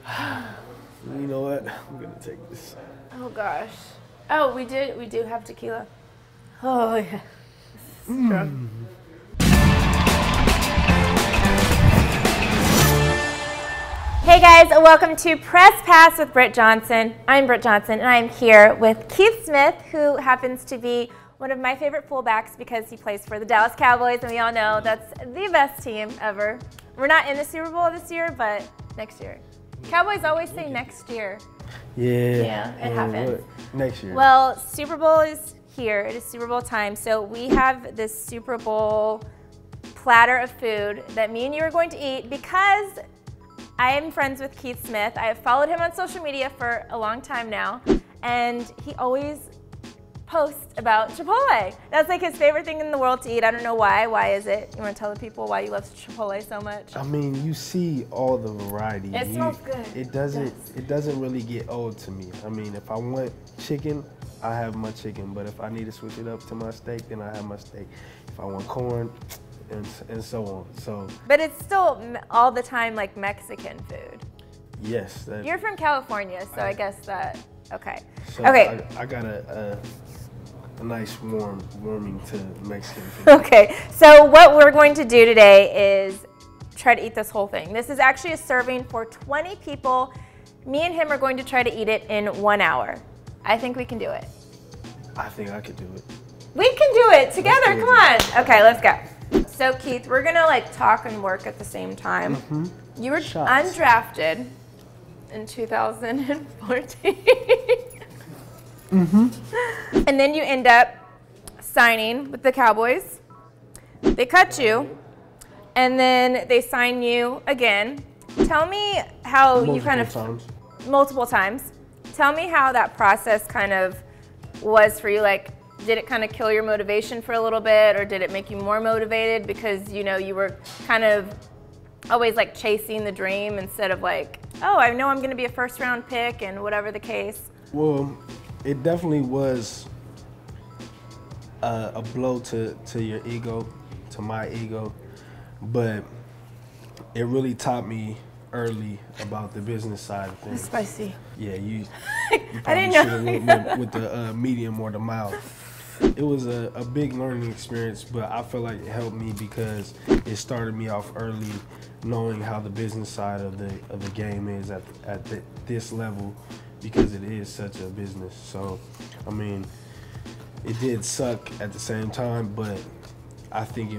You know what? I'm gonna take this. Oh gosh. Oh, we do have tequila. Oh yeah. Strong. Hey guys, welcome to Press Pass with Britt Johnson. I'm Britt Johnson and I'm here with Keith Smith, who happens to be one of my favorite fullbacks because he plays for the Dallas Cowboys, and we all know that's the best team ever. We're not in the Super Bowl this year, but next year. Cowboys always say next year. Yeah, it happens. Next year. Well, Super Bowl is here. It is Super Bowl time. So we have this Super Bowl platter of food that me and you are going to eat because I am friends with Keith Smith. I have followed him on social media for a long time now, and he always posts about Chipotle. That's like his favorite thing in the world to eat. I don't know why. Why is it? You want to tell the people why you love Chipotle so much? I mean, you see all the variety. It smells good. It doesn't really get old to me. I mean, if I want chicken, I have my chicken. But if I need to switch it up to my steak, then I have my steak. If I want corn, and so on. So. But it's still all the time like Mexican food. Yes. You're from California, so I guess that. Okay. So okay. I got a nice warming to Mexican food. Okay, so what we're going to do today is try to eat this whole thing. This is actually a serving for 20 people. Me and him are going to try to eat it in 1 hour. I think we can do it. I think I could do it. We can do it together, come on. Okay, let's go. So Keith, we're gonna like talk and work at the same time. Mm-hmm. You were undrafted in 2014. Mm-hmm. And then you end up signing with the Cowboys. They cut you, and then they sign you again. Tell me how multiple times. Tell me how that process kind of was for you. Like, did it kind of kill your motivation for a little bit, or did it make you more motivated because you know you were kind of always like chasing the dream instead of like, oh, I know I'm going to be a first-round pick and whatever the case? Well, it definitely was a blow to your ego, to my ego, but it really taught me early about the business side of things. That's spicy. Yeah, you I didn't probably should have went with the medium or the mild. It was a big learning experience, but I feel like it helped me because it started me off early, knowing how the business side of the game is at this level, because it is such a business. So, I mean, it did suck at the same time, but I think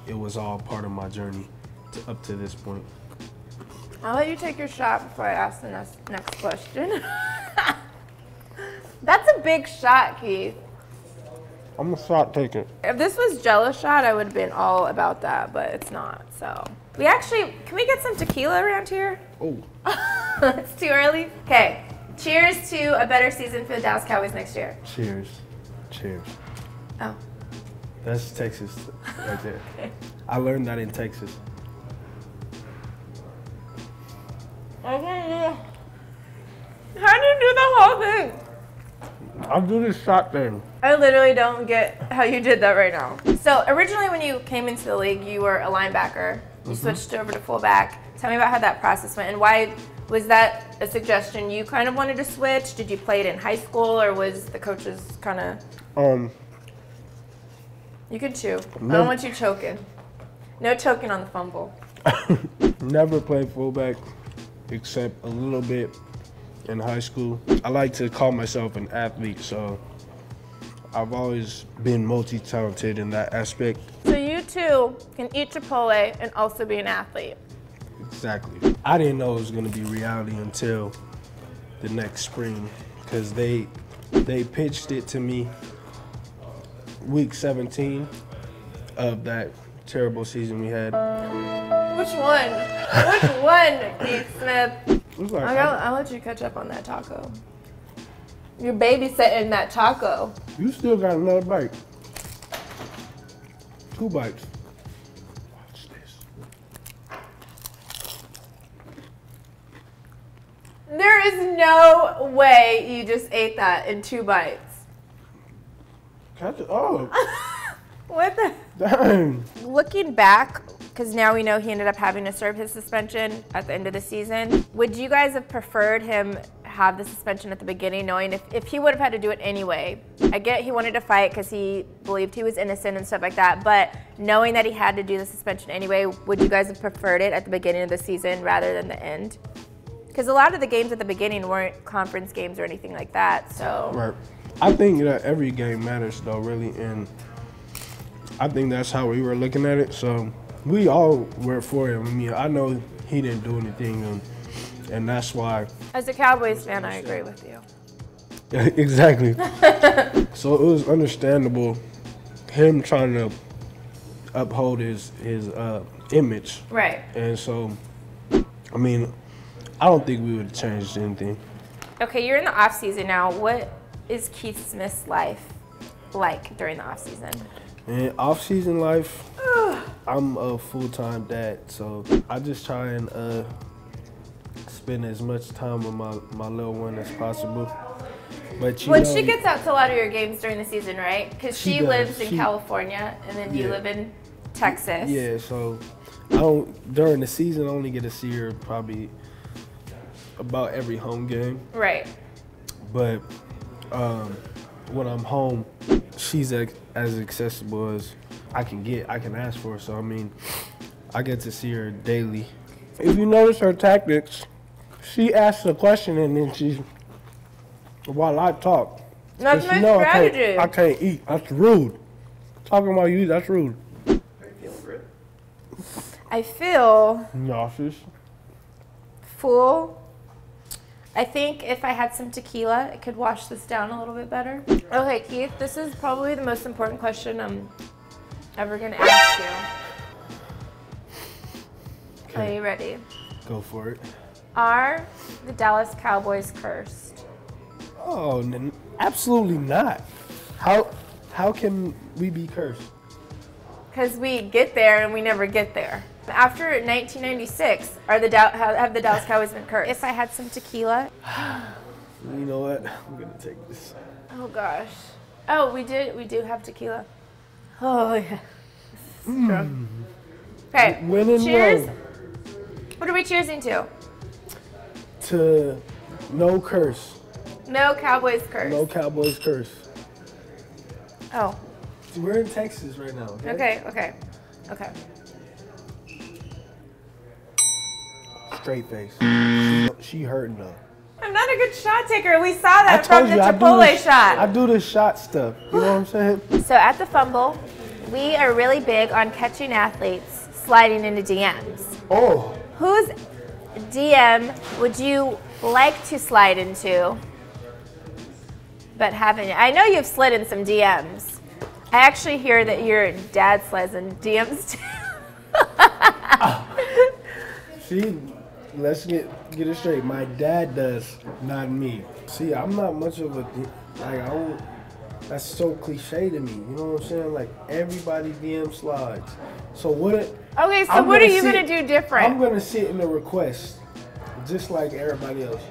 it was all part of my journey up to this point. I'll let you take your shot before I ask the next question. That's a big shot, Keith. I'm a shot taker. If this was Jello shot, I would have been all about that, but it's not, so. Can we get some tequila around here? Oh. It's too early? Okay. Cheers to a better season for the Dallas Cowboys next year. Cheers. Cheers. Oh. That's Texas right there. Okay. I learned that in Texas. Okay. How do you do the whole thing? I'll do this shot thing. I literally don't get how you did that right now. So originally when you came into the league, you were a linebacker. You switched over to fullback. Tell me about how that process went, and why was that a suggestion you kind of wanted to switch? Did you play it in high school, or was the coaches kind of... You can chew. I don't want you choking. No choking on the fumble. Never played fullback except a little bit in high school. I like to call myself an athlete, so I've always been multi-talented in that aspect. So you too can eat Chipotle and also be an athlete. Exactly. I didn't know it was going to be reality until the next spring, because they pitched it to me week 17 of that terrible season we had. Which one? Which one, Keith Smith? Like, I'll let you catch up on that taco. You're babysitting that taco. You still got another bite. 2 bites. Watch this. There is no way you just ate that in 2 bites. Catch it. Oh. What the? Dang. Looking back, because now we know he ended up having to serve his suspension at the end of the season, would you guys have preferred him have the suspension at the beginning, knowing if he would have had to do it anyway? I get he wanted to fight because he believed he was innocent and stuff like that, but knowing that he had to do the suspension anyway, would you guys have preferred it at the beginning of the season rather than the end? Because a lot of the games at the beginning weren't conference games or anything like that, so. Right. I think that every game matters, though, really, and I think that's how we were looking at it. So we all were for him. I mean, I know he didn't do anything, and that's why. As a Cowboys fan, I agree with you. Exactly. So it was understandable him trying to uphold his image. Right. And so, I mean, I don't think we would have changed anything. Okay, you're in the off season now. What is Keith Smith's life like during the off season? In off-season life, I'm a full-time dad, so I just try and spend as much time with my little one as possible. But she gets out to a lot of your games during the season, right? Because she lives in California, and then you live in Texas. Yeah, so during the season, I only get to see her probably about every home game. Right. But when I'm home, she's as accessible as I can ask for. So, I mean, I get to see her daily. If you notice her tactics, she asks a question and then while I talk. That's my strategy. I can't eat. That's rude. Talking about you, that's rude. How you feeling, Britt? I feel nauseous. Full. I think if I had some tequila, it could wash this down a little bit better. Okay, Keith, this is probably the most important question I'm ever going to ask you. Okay. Are you ready? Go for it. Are the Dallas Cowboys cursed? Oh, absolutely not. How can we be cursed? Because we get there and we never get there. After 1996, have the Dallas Cowboys been cursed? If I had some tequila. You know what? I'm gonna take this. Oh gosh. Oh, we do have tequila. Oh yeah. Okay. Cheers. What are we cheersing to? To no curse. No Cowboys curse. No Cowboys curse. Oh. We're in Texas right now. Okay. Straight face. She hurting though. I'm not a good shot taker. We saw that from the Chipotle shot. I do this shot stuff. You know what I'm saying? So at the Fumble, we are really big on catching athletes sliding into DMs. Oh. Whose DM would you like to slide into, but haven't? I know you've slid in some DMs. I actually hear that your dad slides in DMs too. See, let's get it straight. My dad does, not me. See, I'm not much of a that's so cliche to me. You know what I'm saying? Like everybody DM slides. So what? Okay, so what are you gonna do different? I'm gonna sit in the request, just like everybody else.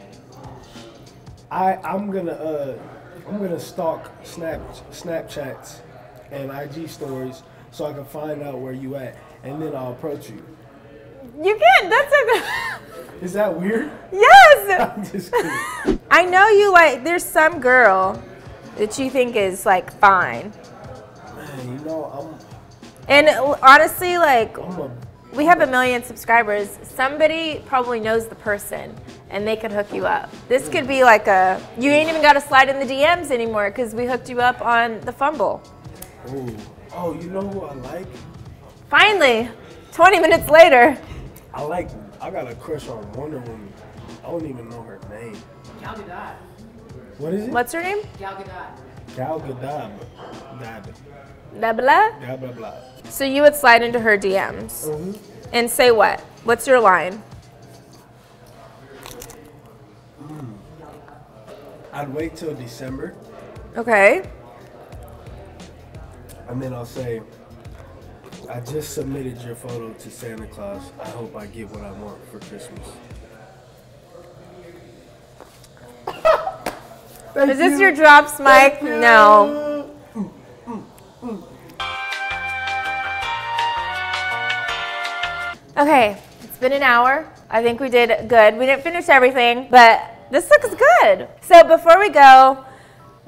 I'm gonna stalk Snapchats and IG stories so I can find out where you at, and then I'll approach you. You can't. That's Is that weird? Yes. I'm just kidding. I know you there's some girl that you think is fine. Man, you know And honestly, we have 1 million subscribers. Somebody probably knows the person, and they could hook you up. This could be you ain't even got to slide in the DMs anymore because we hooked you up on the Fumble. Ooh. Oh, you know who I like? Finally, 20 minutes later. I got a crush on Wonder Woman. I don't even know her name. Gal Gadot. What is it? What's her name? Gal Gadot. Gal Gadot. Blah, blah. Blah, blah, blah. So you would slide into her DMs and say what? What's your line? I'd wait till December, Okay. and then I'll say, I just submitted your photo to Santa Claus. I hope I get what I want for Christmas. Is this your drops mic? No. Okay, it's been an hour. I think we did good. We didn't finish everything, but this looks good. So before we go,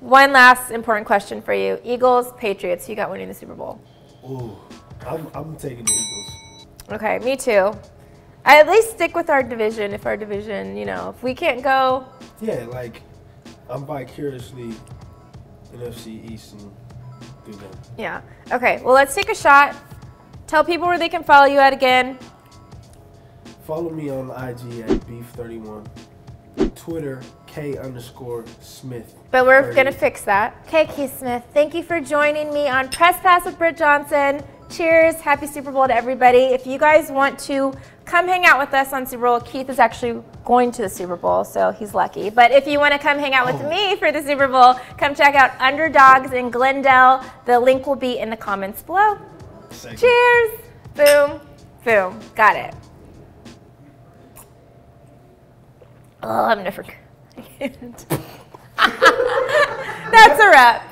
one last important question for you. Eagles, Patriots, who you got winning the Super Bowl? Ooh, I'm taking the Eagles. Okay, me too. I at least stick with our division if our division, if we can't go. Yeah, like I'm vicariously NFC East and do them. Yeah. Okay, well, let's take a shot. Tell people where they can follow you at again. Follow me on IG at Beef31. Twitter, K_Smith. But we're going to fix that. KK Smith, thank you for joining me on Press Pass with Britt Johnson. Cheers. Happy Super Bowl to everybody. If you guys want to come hang out with us on Super Bowl, Keith is actually going to the Super Bowl, so he's lucky. But if you want to come hang out with me for the Super Bowl, come check out Underdogs in Glendale. The link will be in the comments below. Cheers. Boom. Boom. Got it. Oh, I'm never. That's a wrap.